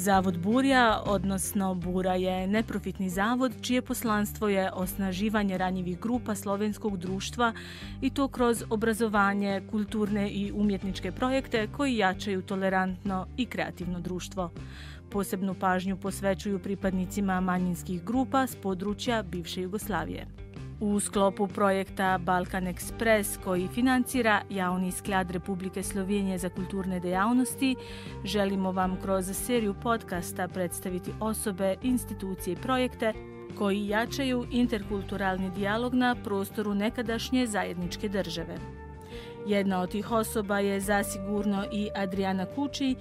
Zavod Burja, odnosno Bura je neprofitni zavod čije poslanstvo je osnaživanje ranjivih grupa slovenskog društva i to kroz obrazovanje, kulturne i umjetničke projekte koji jačaju tolerantno i kreativno društvo. Posebnu pažnju posvećuju pripadnicima manjinskih grupa s područja bivše Jugoslavije. U sklopu projekta Balkan Express, koji financira Javni sklad Republike Slovenije za kulturne dejavnosti, želimo vam kroz seriju podcasta predstaviti osobe, institucije i projekte koji jačaju interkulturalni dijalog na prostoru nekadašnje zajedničke države. Jedna od tih osoba je zasigurno i Adriana Kuči,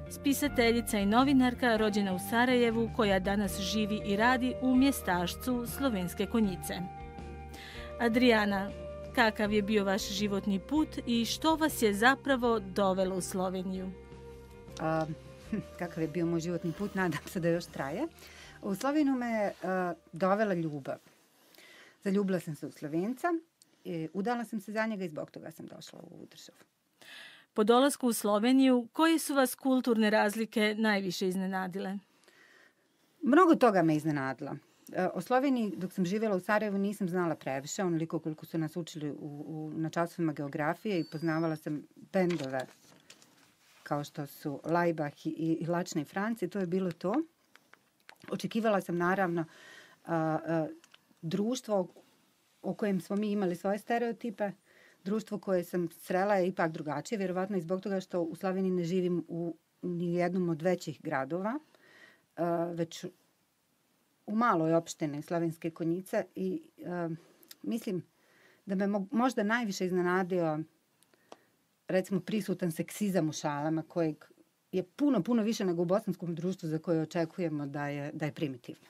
spisateljica i novinarka rođena u Sarajevu koja danas živi i radi u mjestašcu Slovenske Konjice. Adriana, kakav je bio vaš životni put i što vas je zapravo dovelo u Sloveniju? Kakav je bio moj životni put, nadam se da još traje. U Sloveniju me dovela ljubav. Zaljubila sam se u Slovenca, udala sam se za njega i zbog toga sam došla u ovu državu. Po dolasku u Sloveniju, koje su vas kulturne razlike najviše iznenadile? Mnogo toga me iznenadila. O Sloveniji, dok sam živjela u Sarajevu, nisam znala previše, onoliko koliko su nas učili na časovima geografije i poznavala sam bendove kao što su Laibach i Lačni Franci, to je bilo to. Očekivala sam naravno društvo o kojem smo mi imali svoje stereotipe. Društvo koje sam srela je ipak drugačije, vjerovatno i zbog toga što u Sloveniji ne živim u nijednom od većih gradova, već u maloj opštini Slovenske Konjice i mislim da me možda najviše iznenadio recimo prisutan seksizam u šalama kojeg je puno više nego u bosanskom društvu za koje očekujemo da je primitivno.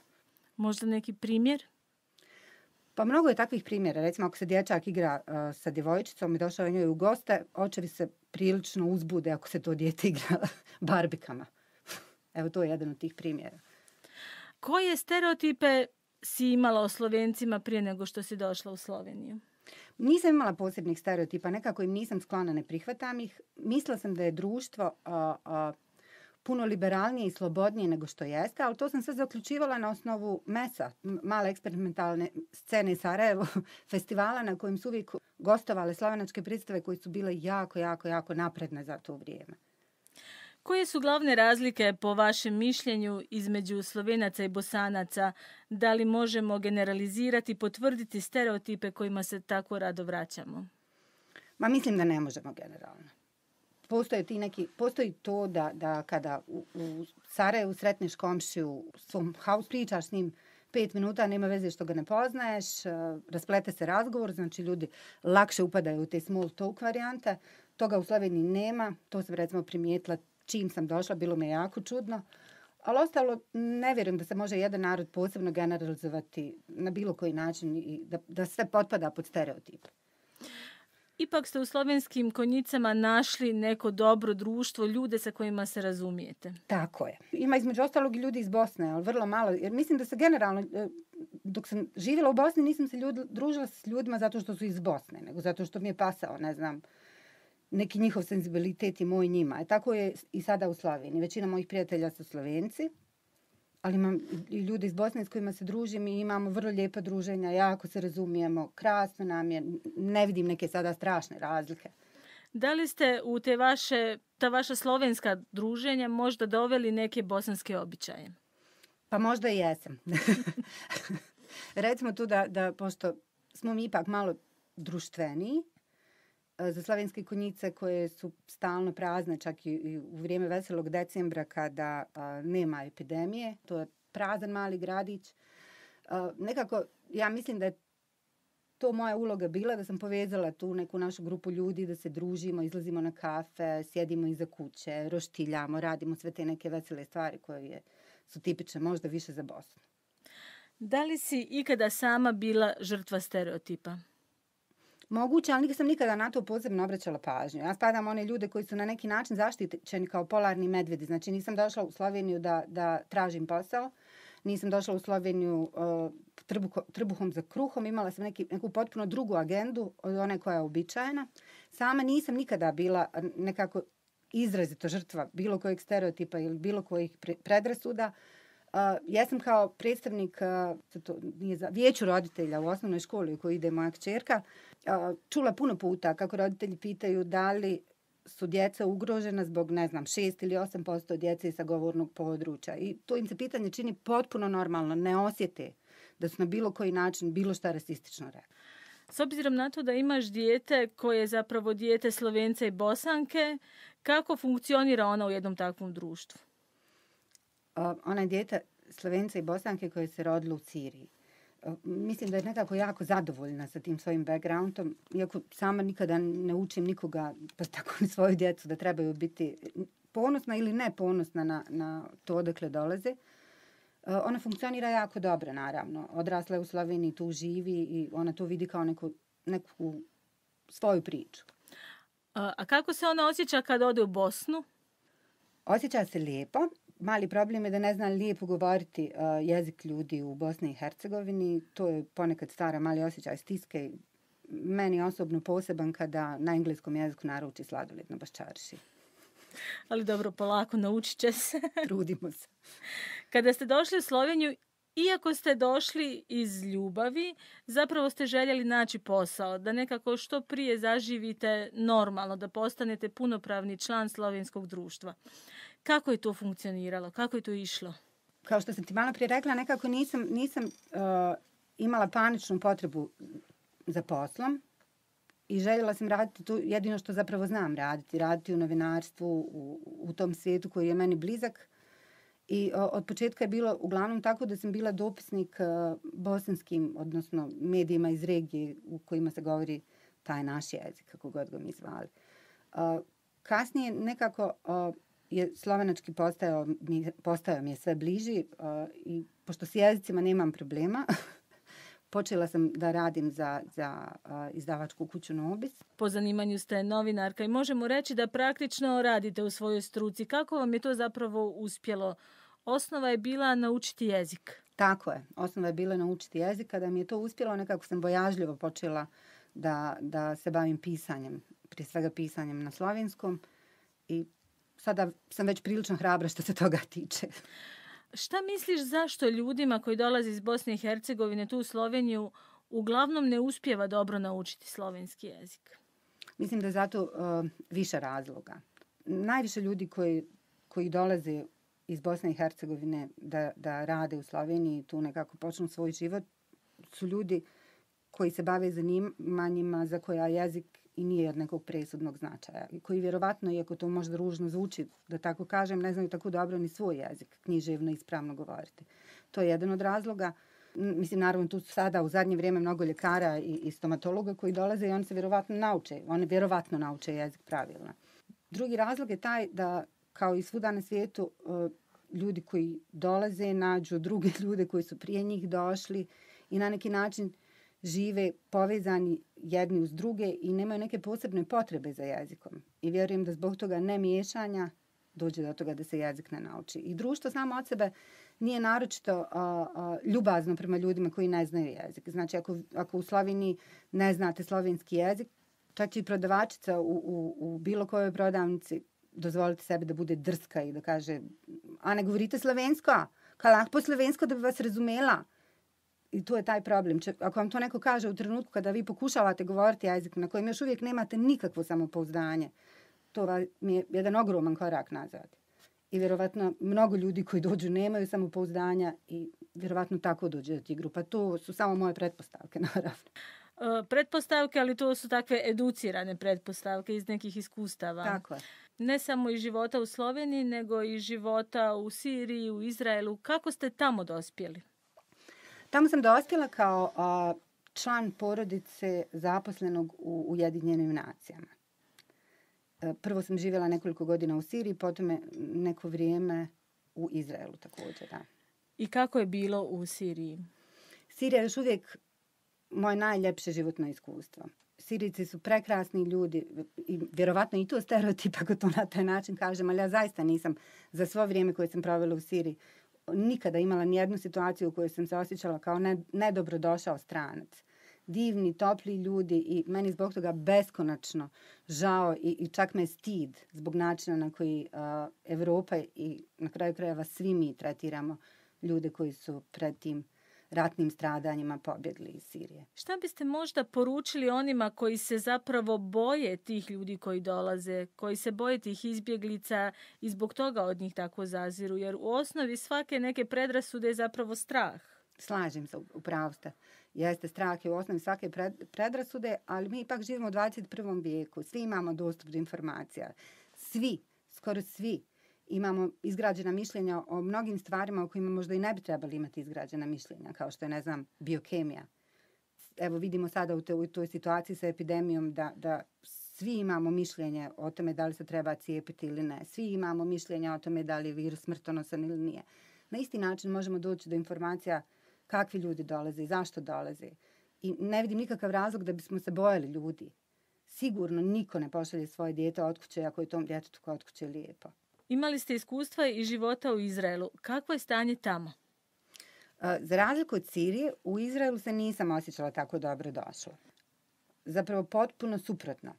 Možda neki primjer? Pa mnogo je takvih primjera. Recimo ako se dječak igra sa djevojčicom i došao njoj u goste, očevi se prilično uzbude ako se to dijete igra barbikama. Evo to je jedan od tih primjera. Koje stereotipe si imala o Slovencima prije nego što si došla u Sloveniju? Nisam imala posebnih stereotipa, nekako im nisam sklona, ne prihvatam ih. Mislila sam da je društvo puno liberalnije i slobodnije nego što jeste, ali to sam sve zaključivala na osnovu MES-a, male eksperimentalne scene Sarajevo, festivala na kojem su uvijek gostovale slovenačke predstave koje su bile jako napredne za to vrijeme. Koje su glavne razlike po vašem mišljenju između Slovenaca i Bosanaca? Da li možemo generalizirati i potvrditi stereotipe kojima se tako rado vraćamo? Mislim da ne možemo generalno. Postoji to da kada u Sarajevu sretneš komšiju, svom house pričaš s njim 5 minuta, nema veze što ga ne poznaješ, rasplete se razgovor, znači ljudi lakše upadaju u te small talk varijante. Toga u Sloveniji nema, to sam recimo primijetila čim sam došla, bilo me jako čudno. Ali ostalo, ne vjerujem da se može jedan narod posebno generalizovati na bilo koji način i da sve potpada pod stereotip. Ipak ste u Slovenskim Konjicama našli neko dobro društvo, ljude sa kojima se razumijete. Tako je. Ima između ostalog i ljudi iz Bosne, ali vrlo malo. Jer mislim da se generalno, dok sam živjela u Bosni, nisam se družila s ljudima zato što su iz Bosne, nego zato što mi je pasao, ne znam, neki njihov senzibilitet i moj njima. Tako je i sada u Sloveniji. Većina mojih prijatelja su Slovenci, ali imam i ljude iz Bosne s kojima se družim i imamo vrlo lijepa druženja, jako se razumijemo, krasno nam je, ne vidim neke sada strašne razlike. Da li ste u ta vaša slovenska druženja možda doveli neke bosanske običaje? Pa možda i jesam. Recimo tu da pošto smo mi ipak malo društveniji, za Slovenske Konjice koje su stalno prazne, čak i u vrijeme veselog decembra kada nema epidemije. To je prazan mali gradić. Nekako, ja mislim da je to moja uloga bila, da sam povezala tu neku našu grupu ljudi, da se družimo, izlazimo na kafe, sjedimo iza kuće, roštiljamo, radimo sve te neke vesele stvari koje su tipične možda više za Bosnu. Da li si ikada sama bila žrtva stereotipa? Moguće, ali sam nikada na to posebno obraćala pažnju. Ja spadam one ljude koji su na neki način zaštićeni kao polarni medvedi. Znači nisam došla u Sloveniju da tražim posao. Nisam došla u Sloveniju trbuhom za kruhom. Imala sam neku potpuno drugu agendu od one koja je uobičajena. Sama nisam nikada bila nekako izrazito žrtva bilo kojeg stereotipa ili bilo kojih predrasuda. Ja sam kao predstavnik vijeću roditelja u osnovnoj školi u kojoj ide moja kćerka čula puno puta kako roditelji pitaju da li su djeca ugrožena zbog, 6 ili 8% djece sa govornog područja. I to im se pitanje čini potpuno normalno, ne osjete da su na bilo koji način bilo šta rasistično rekli. S obzirom na to da imaš dijete koje je zapravo dijete Slovence i Bosanke, kako funkcionira ona u jednom takvom društvu? Ona je dijete Slovence i Bosanke koje se rodilo u Siriji. Mislim da je nekako jako zadovoljna sa tim svojim backgroundom, iako sama nikada ne učim nikoga, pa tako ni svoju djecu, da trebaju biti ponosna ili ne ponosna na to odakle dolaze. Ona funkcionira jako dobro, naravno. Odrasla je u Sloveniji, tu živi i ona to vidi kao neku svoju priču. A kako se ona osjeća kad ode u Bosnu? Osjeća se lijepo. Mali problem je da ne zna lijepo govoriti jezik ljudi u Bosni i Hercegovini. To je ponekad stvara mali osjećaj stiske. Meni osobno poseban kada na engleskom jeziku naruči sladoled na Baščarši. Ali dobro, polako, naučit će se. Trudimo se. Kada ste došli u Sloveniju, iako ste došli iz ljubavi, zapravo ste željeli naći posao, da nekako što prije zaživite normalno, da postanete punopravni član slovenskog društva. Kako je to funkcioniralo? Kako je to išlo? Kao što sam ti malo prije rekla, nekako nisam imala paničnu potrebu za poslom i željela sam raditi to jedino što zapravo znam raditi u novinarstvu, u tom svijetu koji je meni blizak. I od početka je bilo uglavnom tako da sam bila dopisnik bosanskim, odnosno medijima iz regije u kojima se govori taj naš jezik, kako god ga mi zvali. Kasnije nekako je slovenački postao mi je sve bliži i pošto s jezicima nemam problema, počela sam da radim za izdavačku kuću Nobis. Po zanimanju ste novinarka i možemo reći da praktično radite u svojoj struci. Kako vam je to zapravo uspjelo? Osnova je bila naučiti jezik. Tako je. Osnova je bila naučiti jezik. Kada mi je to uspjelo, nekako sam bojažljivo počela da se bavim pisanjem. Prije svega pisanjem na slovenskom. I sada sam već prilično hrabra što se toga tiče. Šta misliš zašto ljudima koji dolaze iz Bosne i Hercegovine tu u Sloveniju uglavnom ne uspijeva dobro naučiti slovenski jezik? Mislim da je zato više razloga. Najviše ljudi koji dolaze iz Bosne i Hercegovine da rade u Sloveniji, tu nekako počnu svoj život, su ljudi koji se bave zanimanjima za koja jezik i nije od nekog presudnog značaja. I koji vjerovatno, iako to možda ružno zvuči, da tako kažem, ne znaju tako dobro ni svoj jezik književno ispravno govoriti. To je jedan od razloga. Mislim, naravno, tu sada u zadnje vrijeme mnogo ljekara i stomatologa koji dolaze i oni se vjerovatno nauče jezik pravilno. Drugi razlog je taj da, kao i svuda na svijetu, ljudi koji dolaze nađu druge ljude koji su prije njih došli i na neki način žive povezani jedni uz druge i nemaju neke posebne potrebe za jezikom. I vjerujem da zbog toga nemiješanja dođe do toga da se jezik ne nauči. I društvo samo od sebe nije naročito ljubazno prema ljudima koji ne znaju jezik. Znači, ako u Sloveniji ne znate slovenski jezik, čak i prodavačica u bilo kojoj prodavnici dozvolite sebi da bude drska i da kaže: a ne govorite slovensko? Kaj lahko po slovensko, da bi vas razumela? I to je taj problem. Ako vam to neko kaže u trenutku kada vi pokušavate govoriti jezik na kojem još uvijek nemate nikakvo samopouzdanje, to vam je jedan ogroman korak nazad. I vjerovatno mnogo ljudi koji dođu nemaju samopouzdanja i vjerovatno tako dođe do tih grupa. To su samo moje pretpostavke, naravno. Pretpostavke, ali to su takve educirane pretpostavke iz nekih iskustava. Tako je. Ne samo iz života u Sloveniji, nego i života u Siriji, u Izraelu. Kako ste tamo dospjeli? Tamo sam dospjela kao član porodice zaposlenog u Ujedinjenim nacijama. Prvo sam živjela nekoliko godina u Siriji, potom neko vrijeme u Izraelu također. Da. I kako je bilo u Siriji? Sirija je još uvijek moje najljepše životno iskustvo. Sirijci su prekrasni ljudi i vjerovatno i to stereotip ako to na taj način kažem, ali ja zaista nisam za svo vrijeme koje sam provela u Siriji nikada imala nijednu situaciju u kojoj sam se osjećala kao nedobrodošao stranac. divni, topli ljudi i meni zbog toga beskonačno žao i čak me stid zbog načina na koji Evropa i na kraju krajeva svi mi tretiramo ljude koji su pred tim ratnim stradanjima pobjegli iz Sirije. Šta biste možda poručili onima koji se zapravo boje tih ljudi koji dolaze, koji se boje tih izbjeglica i zbog toga od njih tako zaziru? Jer u osnovi svake neke predrasude je zapravo strah. Slažem se, upravo ste. Jeste, strah je u osnovi svake predrasude, ali mi ipak živimo u 21. vijeku. Svi imamo dostup do informacija. Svi, skoro svi, imamo izgrađena mišljenja o mnogim stvarima o kojima možda i ne bi trebali imati izgrađena mišljenja, kao što je, ne znam, biokemija. Evo vidimo sada u toj situaciji sa epidemijom da svi imamo mišljenje o tome da li se treba cijepiti ili ne. Svi imamo mišljenja o tome da li je virus smrtonosan ili nije. Na isti način možemo doći do informacija kakvi ljudi dolaze i zašto dolaze. I ne vidim nikakav razlog da bismo se bojali ljudi. Sigurno niko ne pošalje svoje dijete od kuće ako je tom djetetu kod kuće lijepo. Imali ste iskustva i života u Izraelu. Kakvo je stanje tamo? Za razliku od Sirije, u Izraelu se nisam osjećala tako dobro došla. Zapravo potpuno suprotno.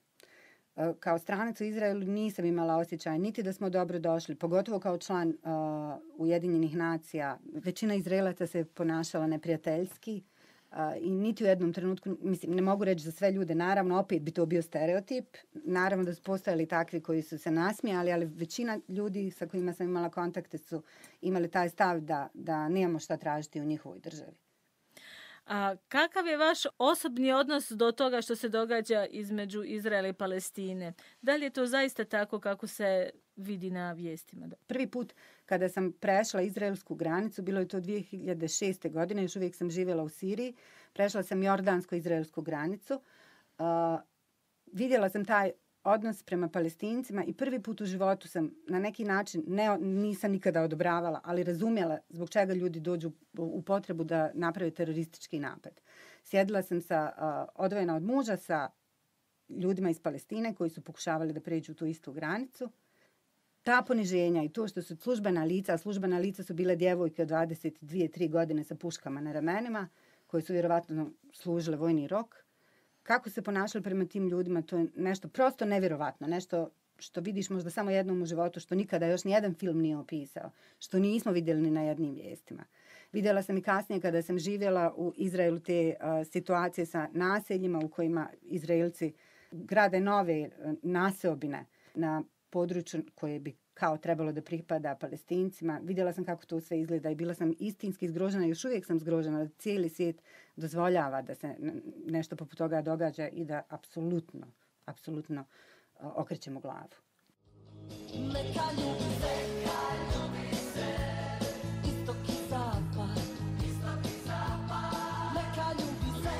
Kao stranac u Izraelu nisam imala osjećaj niti da smo dobro došli, pogotovo kao član Ujedinjenih nacija. Većina Izraelaca se ponašala neprijateljski i niti u jednom trenutku, mislim, ne mogu reći za sve ljude, naravno, opet bi to bio stereotip. Naravno da su postojali takvi koji su se nasmijali, ali većina ljudi sa kojima sam imala kontakte su imali taj stav da nemamo šta tražiti u njihovoj državi. A kakav je vaš osobni odnos do toga što se događa između Izraela i Palestine? Da li je to zaista tako kako se vidi na vijestima? Prvi put kada sam prešla izraelsku granicu, bilo je to 2006. godine, još uvijek sam živjela u Siriji, prešla sam jordansko-izraelsku granicu. Vidjela sam taj odnos prema Palestincima i prvi put u životu sam na neki način, nisam nikada odobravala, ali razumjela zbog čega ljudi dođu u potrebu da naprave teroristički napad. Sjedila sam odvojena od muža sa ljudima iz Palestine koji su pokušavali da pređu tu istu granicu. Ta poniženja i to što su službena lica su bile djevojke od 22-3 godine sa puškama na ramenima, koje su vjerovatno služile vojni rok. Kako se ponašali prema tim ljudima, to je nešto prosto nevjerovatno, nešto što vidiš možda samo jednom u životu, što nikada još nijedan film nije opisao, što nismo vidjeli ni na jednim vijestima. Vidjela sam i kasnije kada sam živjela u Izraelu te situacije sa naseljima u kojima Izraelci grade nove naseobine na području koje bi kao trebalo da pripada Palestincima. Vidjela sam kako to sve izgleda i bila sam istinski zgrožena, još uvijek sam zgrožena da cijeli svijet dozvoljava da se nešto poput toga događa i da apsolutno okrećemo glavu. Neka ljubi se, istok i zapad, neka ljubi se,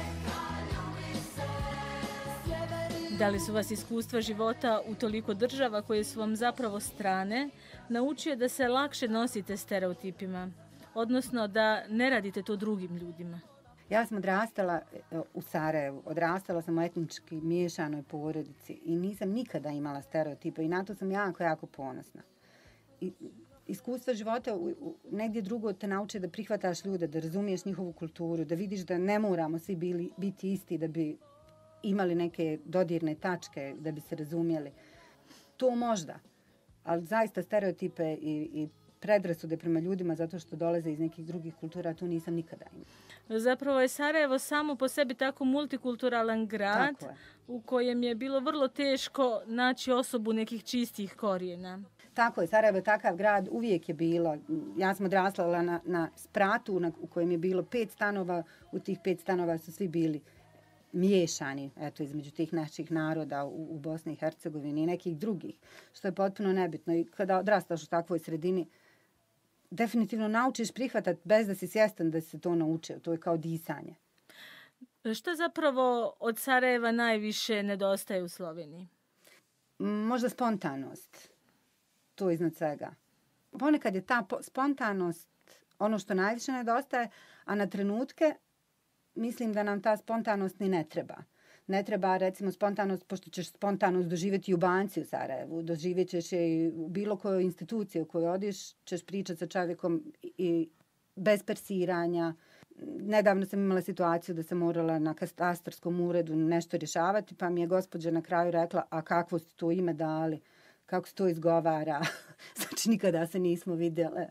sjever. Da li su vas iskustva života u toliko država koje su vam zapravo strane naučio da se lakše nosite stereotipima, odnosno da ne radite to drugim ljudima? Ja sam odrastala u Sarajevu, odrastala sam u etnički miješanoj porodici i nisam nikada imala stereotipe i na to sam jako ponosna. Iskustva života negdje drugo te nauče da prihvataš ljude, da razumiješ njihovu kulturu, da vidiš da ne moramo svi biti isti da bi imali neke dodirne tačke, da bi se razumjeli. To možda, ali zaista stereotipe i predrasude prema ljudima zato što dolaze iz nekih drugih kultura, to nisam nikada imala. Zapravo je Sarajevo samo po sebi tako multikulturalan grad u kojem je bilo vrlo teško naći osobu nekih čistih korijena. Tako je, Sarajevo je takav grad, uvijek je bilo. Ja sam odrastala na spratu u kojem je bilo 5 stanova, u tih 5 stanova su svi bili miješani, između tih naših naroda u Bosni i Hercegovini i nekih drugih, što je potpuno nebitno. I kada odrastaš u takvoj sredini, definitivno naučiš prihvatati bez da si svjestan da se to naučio. To je kao disanje. Što zapravo od Sarajeva najviše nedostaje u Sloveniji? Možda spontanost. To iznad svega. Ponekad je ta spontanost ono što najviše nedostaje, a na trenutke mislim da nam ta spontanost ni ne treba. Ne treba, recimo, spontanost, pošto ćeš spontanost doživjeti u banci u Sarajevu, doživjet ćeš je i u bilo kojoj instituciji u kojoj odiš, ćeš pričati sa čovjekom i bez persiranja. nedavno sam imala situaciju da sam morala na katastarskom uredu nešto rješavati, pa mi je gospođa na kraju rekla, a kakvo ste to ime dali, kako se to izgovara, znači nikada se nismo vidjele.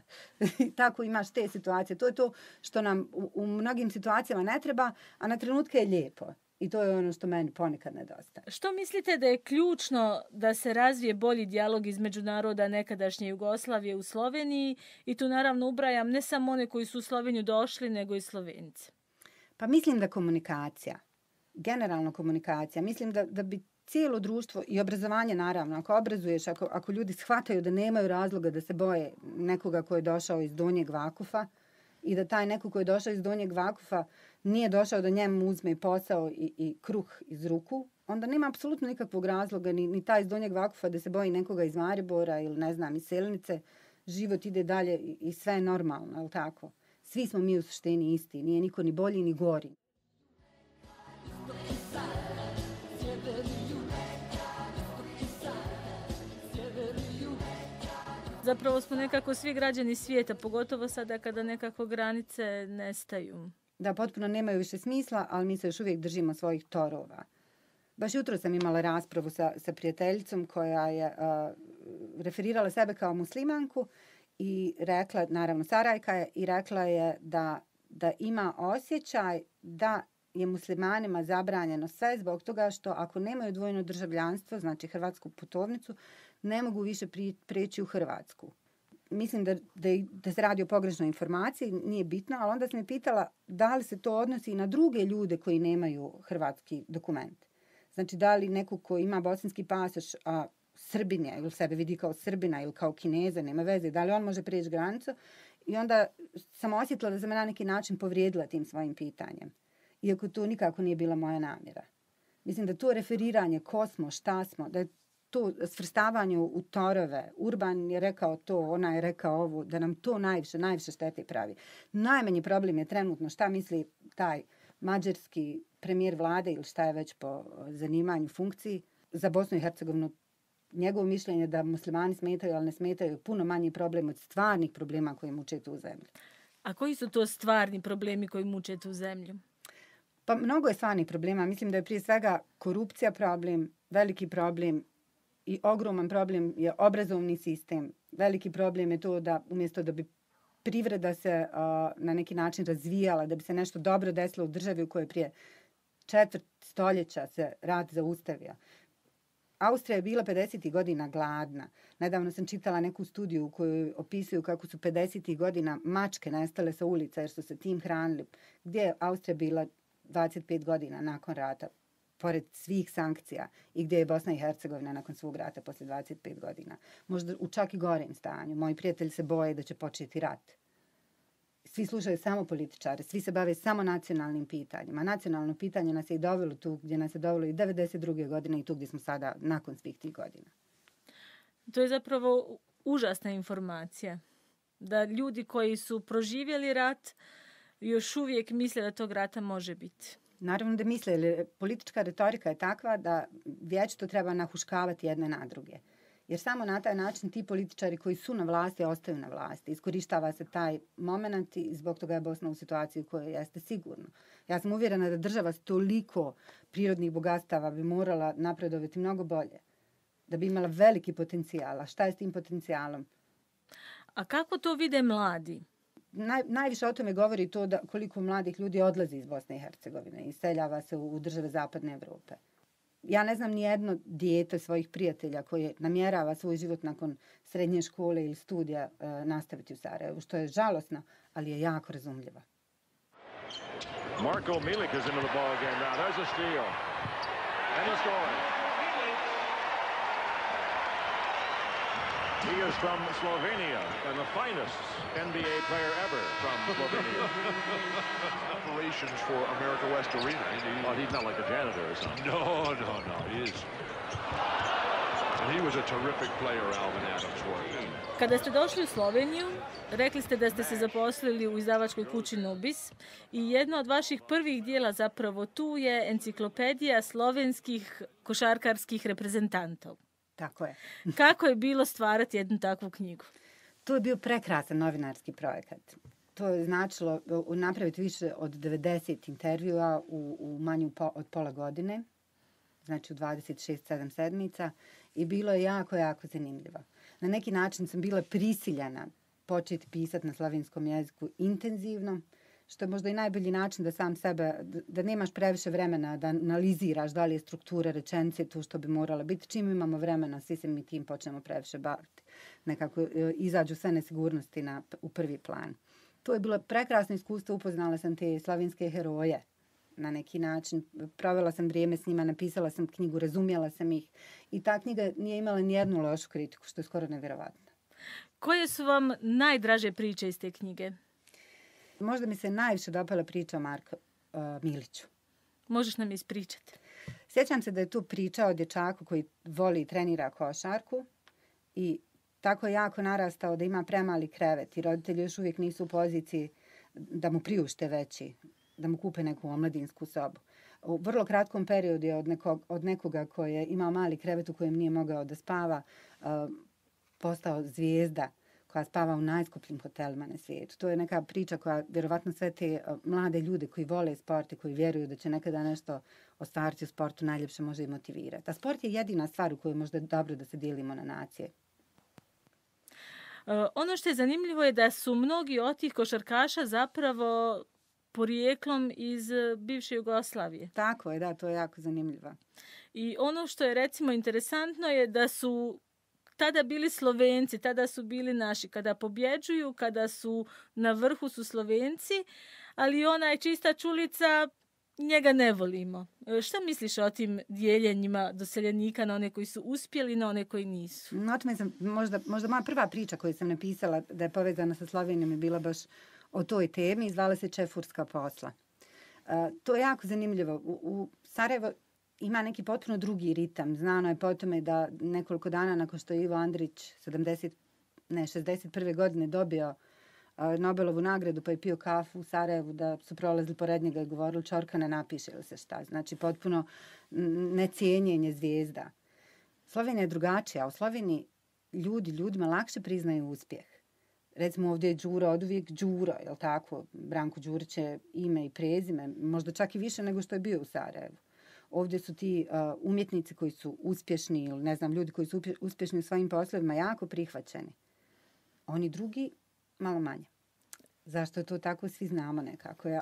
Tako imaš te situacije. To je to što nam u mnogim situacijama ne treba, a na trenutke je lijepo. I to je ono što meni ponekad nedostaje. Što mislite da je ključno da se razvije bolji dijalog između naroda nekadašnje Jugoslavije u Sloveniji? I tu naravno ubrajam ne samo one koji su u Sloveniju došli, nego i Slovenci. Pa mislim da komunikacija, generalno komunikacija, mislim da bi cijelo društvo i obrazovanje naravno, ako obrazuješ, ako ljudi shvataju da nemaju razloga da se boje nekoga ko je došao iz Donjeg Vakufa i da taj neko ko je došao iz Donjeg Vakufa nije došao da njemu uzme posao i kruh iz ruku, onda nema apsolutno nikakvog razloga ni taj iz Donjeg Vakufa da se boji nekoga iz Maribora ili ne znam iz Selnice. Život ide dalje i sve je normalno, je li tako? Svi smo mi u suštini isti, nije niko ni bolji ni gori. Zapravo smo nekako svi građani svijeta, pogotovo sada kada nekako granice nestaju. Da, potpuno nemaju više smisla, ali mi se još uvijek držimo svojih torova. Baš jutro sam imala raspravu sa prijateljicom koja je referirala sebe kao muslimanku i rekla, naravno Sarajka je, i rekla je da ima osjećaj da je muslimanima zabranjeno sve zbog toga što ako nemaju dvojno državljanstvo, znači hrvatsku putovnicu, ne mogu više preći u Hrvatsku. Mislim da se radi o pogrešnoj informaciji, nije bitno, ali onda sam me pitala da li se to odnosi i na druge ljude koji nemaju hrvatski dokument. Znači da li neko ko ima bosanski pasoš, a Srbin je, ili sebe vidi kao Srbina ili kao Kineza, nema veze, da li on može prijeći granicu. I onda sam osjetila da sam na neki način povrijedila tim svojim pitanjem. Iako to nikako nije bila moja namjera. Mislim da to referiranje ko smo, šta smo, da je to svrstavanje u torove, Urban je rekao to, ona je rekao ovo, da nam to najviše štete pravi. Najmanji problem je trenutno šta misli taj mađarski premijer vlade ili šta je već po zanimanju funkciji za Bosnu i Hercegovinu. Njegovo mišljenje da muslimani smetaju, ali ne smetaju, je puno manji problem od stvarnih problema koji muče tu zemlju. A koji su to stvarni problemi koji muče tu zemlju? Pa mnogo je stvarnih problema. Mislim da je prije svega korupcija problem, veliki problem i ogroman problem je obrazovni sistem. Veliki problem je to da umjesto da bi privreda se na neki način razvijala, da bi se nešto dobro desilo u državi u kojoj prije 4 stoljeća se rat zaustavio. Austrija je bila 50. godina gladna. Nedavno sam čitala neku studiju u kojoj opisuju kako su 50. godina mačke nestale sa ulica jer su se tim hranili. Gdje je Austrija bila 25 godina nakon rata, pored svih sankcija, i gdje je Bosna i Hercegovina nakon svog rata poslije 25 godina. Možda u čak i gorem stanju. Moji prijatelji se boje da će početi rat. Svi slušaju samo političare, svi se bave samo nacionalnim pitanjima. Nacionalno pitanje nas je i dovelo tu gdje nas je dovelo i 92. godine i tu gdje smo sada nakon svih tih godina. To je zapravo užasna informacija. Da ljudi koji su proživjeli rat još uvijek misle da tog rata može biti. Naravno da misle, jer politička retorika je takva da vječito treba nahuškavati jedne na druge. Jer samo na taj način ti političari koji su na vlasti ostaju na vlasti. Iskorištava se taj moment i zbog toga je Bosna u situaciji u kojoj jeste sigurno. Ja sam uvjerena da država s toliko prirodnih bogatstava bi morala napredovati mnogo bolje. Da bi imala veliki potencijal. A šta je s tim potencijalom? A kako to vide mladi? Najviše o tome govori to da koliko mladih ljudi odlazi iz Bosne i Hercegovine i seljava se u države Zapadne Evrope. Ja ne znam ni jedno dijete svojih prijatelja koje namjerava svoj život nakon srednje škole ili studija nastaviti u Sarajevu, što je žalosno, ali je jako razumljivo. Marko Milic is into the ball game now. There's a steal. And he's scoring. He is from Slovenia and the finest NBA player ever from Slovenia. Operations for America West Arena. Well, he's not like a janitor or something. No. He is. And he was a terrific player, Alvin Adams was. Kada ste došli u Sloveniju, rekli ste da ste se zaposlili u izdavačkoj kući Nobis i jedno od vaših prvih dijela zapravo tu je enciklopedija slovenskih košarkarskih reprezentantov. Tako je. Kako je bilo stvarati jednu takvu knjigu? To je bio prekrasan novinarski projekat. To je značilo napraviti više od 90 intervjua u manje od pola godine, znači u 26-7 sedmica, i bilo je jako, jako zanimljivo. Na neki način sam bila prisiljena početi pisati na slovenskom jeziku intenzivno, što je možda i najbolji način da sam sebe, da nemaš previše vremena da analiziraš da li je struktura rečenice tu što bi morala biti. Čim imamo vremena, svi se mi tim počnemo previše baviti. Nekako izađu sve nesigurnosti u prvi plan. To je bilo prekrasno iskustvo, upoznala sam te slovenske heroje na neki način. Provela sam vrijeme s njima, napisala sam knjigu, razumjela sam ih i ta knjiga nije imala nijednu lošu kritiku, što je skoro nevjerovatno. Koje su vam najdraže priče iz te knjige? Možda mi se najviše dopala priča o Marku Miliću. Možeš nam ispričati? Sjećam se da je tu priča o dječaku koji voli i trenira košarku i tako je jako narastao da ima premali krevet i roditelji još uvijek nisu u poziciji da mu priušte veći, da mu kupe neku omladinsku sobu. U vrlo kratkom periodu je od nekoga koji je imao mali krevet u kojem nije mogao da spava, postao zvijezda koja spava u najskupljim hotelima na svijetu. To je neka priča koja vjerovatno sve te mlade ljude koji vole sport i koji vjeruju da će nekada nešto ostvariti u sportu najljepše može i motivirati. A sport je jedina stvar u kojoj je možda dobro da se dijelimo na nacije. Ono što je zanimljivo je da su mnogi od tih košarkaša zapravo porijeklom iz bivše Jugoslavije. Tako je, da, to je jako zanimljivo. I ono što je recimo interesantno je da su tada bili Slovenci, tada su bili naši. Kada pobjeđuju, kada su na vrhu su Slovenci, ali ona je čista čulica, njega ne volimo. Šta misliš o tim dijeljenjima doseljenika na one koji su uspjeli, na one koji nisu? Možda moja prva priča koju sam napisala da je povezana sa Slovenijom je bila baš o toj temi i zvala se Čefurska posla. To je jako zanimljivo. U Sarajevo ima neki potpuno drugi ritam. Znano je po tome da nekoliko dana nakon što je Ivo Andrić 61. godine dobio Nobelovu nagradu pa je pio kafu u Sarajevu, da su prolazili pored njega i govorili Čorkane napiše li se šta. Znači potpuno necijenjenje zvijezda. Slovenija je drugačija. U Sloveniji ljudima lakše priznaju uspjeh. Recimo ovdje je Đuro oduvijek Đuro, jel tako? Branko Đurić je ime i prezime, možda čak i više nego što je bio u Sarajevu. Ovdje su ti umjetnici koji su uspješni ili ne znam, ljudi koji su uspješni u svojim poslovima jako prihvaćeni. Oni drugi malo manje. Zašto je to tako, svi znamo nekako, jel?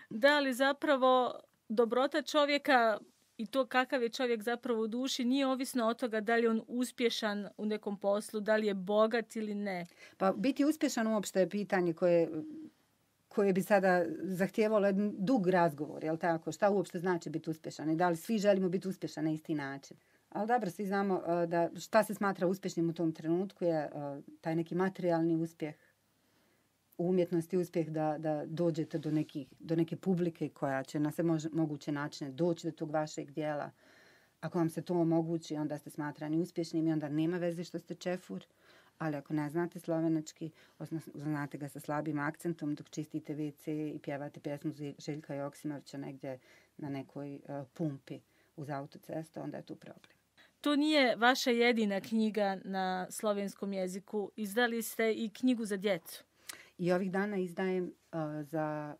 Da, ali zapravo dobrota čovjeka i to kakav je čovjek zapravo u duši nije ovisno od toga da li je on uspješan u nekom poslu, da li je bogat ili ne. Pa biti uspješan uopšte je pitanje koje bi sada zahtijevalo jedan dug razgovor, jel tako? Šta uopšte znači biti uspješan i da li svi želimo biti uspješan na isti način? Ali dobro, svi znamo da šta se smatra uspješnim u tom trenutku je taj neki materijalni uspjeh, u umjetnosti uspjeh da dođete do neke publike koja će na sve moguće načine doći do tog vašeg dijela. Ako vam se to omogući, onda ste smatrani uspješnim i onda nema veze što ste čefur. Ali ako ne znate slovenački, znate ga sa slabim akcentom dok čistite WC i pjevate pjesmu Željka Joksimovića negdje na nekoj pumpi uz autocestu, onda je tu problem. To nije vaša jedina knjiga na slovenskom jeziku. Izdali ste i knjigu za djecu. I ovih dana izdajem za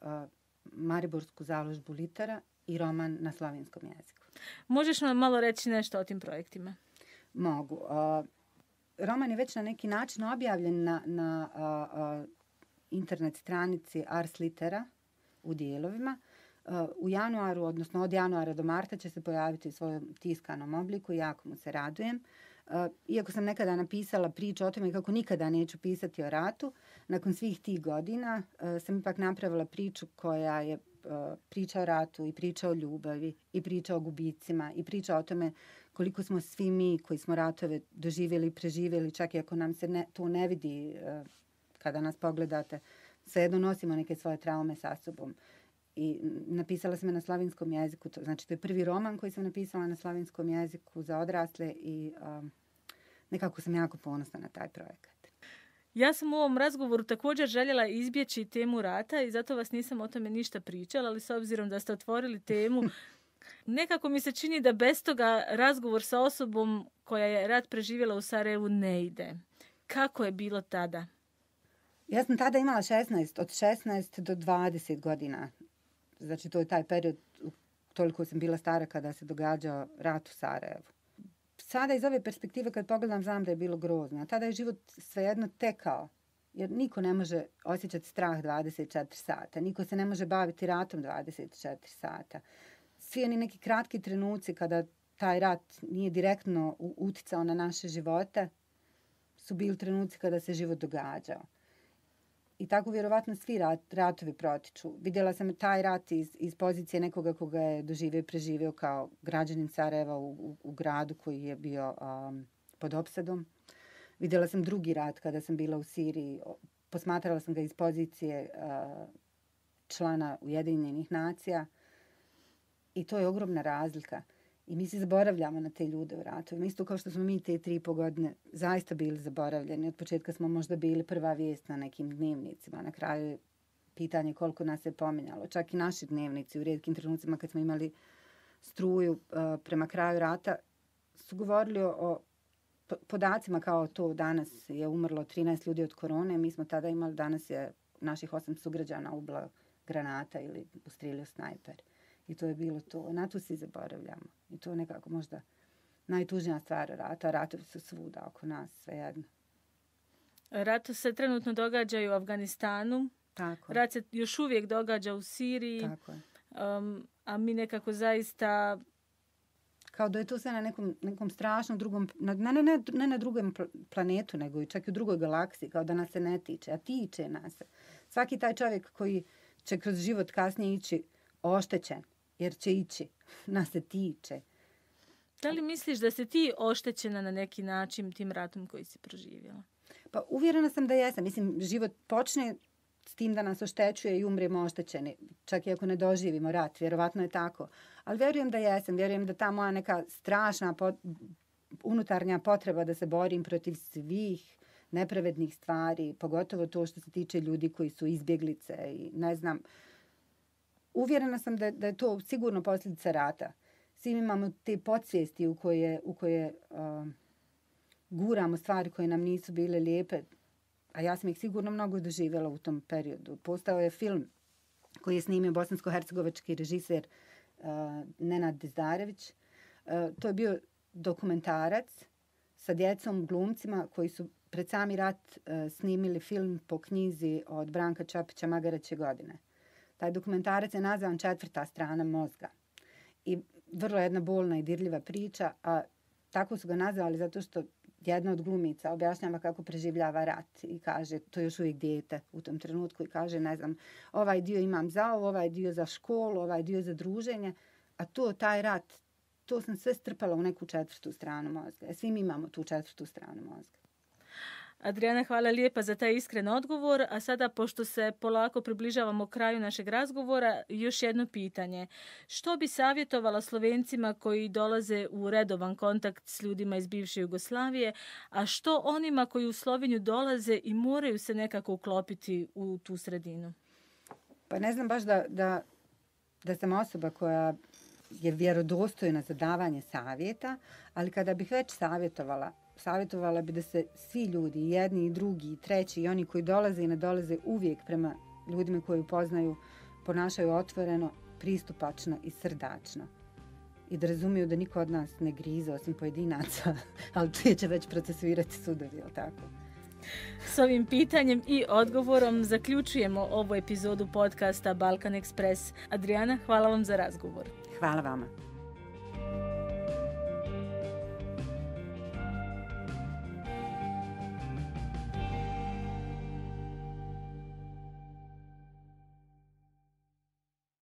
Mariborsku založbu Litera i roman na slovenskom jeziku. Možeš nam malo reći nešto o tim projektima? Mogu. Roman je već na neki način objavljen na internet stranici Ars Litera u dijelovima. U januaru, odnosno od januara do marta će se pojaviti u svojom tiskanom obliku i jako mu se radujem. Iako sam nekada napisala priču o tome kako nikada neću pisati o ratu, nakon svih tih godina sam ipak napravila priču koja je priča o ratu i priča o ljubavi i priča o gubicima i priča o tome koliko smo svi mi koji smo ratove doživjeli i preživjeli, čak i ako nam se to ne vidi kada nas pogledate, svejedno nosimo neke svoje traume sa sobom. I napisala sam je na slovenskom jeziku, znači to je prvi roman koji sam napisala na slovenskom jeziku za odrasle i nekako sam jako ponosna na taj projekat. Ja sam u ovom razgovoru također željela izbjeći temu rata i zato vas nisam o tome ništa pričala, ali s obzirom da ste otvorili temu, nekako mi se čini da bez toga razgovor sa osobom koja je rat preživjela u Sarajevu ne ide. Kako je bilo tada? Ja sam tada imala 16, od 16 do 20 godina. Znači, to je taj period, toliko sam bila stara kada se događao rat u Sarajevu. Sada iz ove perspektive kad pogledam znam da je bilo grozno. A tada je život svejedno tekao. Jer niko ne može osjećati strah 24 sata. Niko se ne može baviti ratom 24 sata. Svi oni neki kratki trenuci kada taj rat nije direktno uticao na naše živote su bili trenuci kada se život događao. I tako vjerovatno svi ratovi protiču. Vidjela sam taj rat iz pozicije nekoga koga je doživio i preživio kao građanin Sarajeva u gradu koji je bio pod opsadom. Vidjela sam drugi rat kada sam bila u Siriji. Posmatrala sam ga iz pozicije člana Ujedinjenih nacija. I to je ogromna razlika. I mi se zaboravljamo na te ljude u ratu. Isto kao što smo mi te 3,5 godine zaista bili zaboravljeni. Od početka smo možda bili prva vijest na nekim dnevnicima. Na kraju je pitanje koliko nas je pominjalo. Čak i naši dnevnici u rijetkim trenucima kad smo imali struju prema kraju rata su govorili o podacima kao to danas je umrlo 13 ljudi od korone. Mi smo tada imali, danas je naših 8 sugrađana ubilo granata ili ustrijelio snajper. I to je bilo to. Na to svi zaboravljamo. I to je nekako možda najtužnija stvar rata. Ratovi su svuda oko nas, svejedno. Rat se trenutno događa i u Afganistanu. Tako. Rat se još uvijek događa u Siriji. Tako je. A mi nekako zaista... Kao da je to sve na nekom strašnom drugom... Ne na drugom planetu, nego i čak i u drugoj galaksiji. Kao da nas se ne tiče. A tiče nas se. Svaki taj čovjek koji će kroz život kasnije ići oštećen. Jer će ići. Nas se tiče. Da li misliš da si ti oštećena na neki način tim ratom koji si proživjela? Pa uvjerena sam da jesam. Mislim, život počne s tim da nas oštećuje i umremo oštećeni. Čak i ako ne doživimo rat. Vjerovatno je tako. Ali vjerujem da jesam. Vjerujem da ta moja neka strašna unutarnja potreba da se borim protiv svih nepravednih stvari, pogotovo to što se tiče ljudi koji su izbjeglice i ne znam. Uvjerena sam da je to sigurno posljedica rata. Svi imamo te podsvijesti u koje guramo stvari koje nam nisu bile lijepe, a ja sam ih sigurno mnogo doživjela u tom periodu. Postao je film koji je snimio bosansko-hercegovački režiser Nenad Dizdarević. To je bio dokumentarac sa djecom, glumcima koji su pred sami rat snimili film po knjizi od Branka Čopića Magaraće godine. Taj dokumentarac je nazvan 4. strana mozga. I vrlo jedna bolna i dirljiva priča, a tako su ga nazvali zato što jedna od glumica objašnjava kako preživljava rat i kaže, to je još uvijek dijete u tom trenutku i kaže, ne znam, ovaj dio imam za ovo, ovaj dio za školu, ovaj dio za druženje, a taj rat, to sam sve strpala u neku 4. stranu mozga. Svi mi imamo tu 4. stranu mozga. Adriana, hvala lijepa za taj iskren odgovor. A sada, pošto se polako približavamo kraju našeg razgovora, još jedno pitanje. Što bi savjetovala Slovencima koji dolaze u redovan kontakt s ljudima iz bivše Jugoslavije, a što onima koji u Sloveniju dolaze i moraju se nekako uklopiti u tu sredinu? Pa ne znam baš da sam osoba koja je vjerodostojna za davanje savjeta, ali kada bih već savjetovala bi da se svi ljudi, jedni i drugi i treći i oni koji dolaze i ne dolaze uvijek prema ljudima koji upoznaju, ponašaju otvoreno, pristupačno i srdačno. I da razumiju da niko od nas ne grize osim pojedinaca, ali to će već procesuirati sudovi, jel tako? S ovim pitanjem i odgovorom zaključujemo ovu epizodu podcasta Balkan Express. Adriana, hvala vam za razgovor. Hvala vama.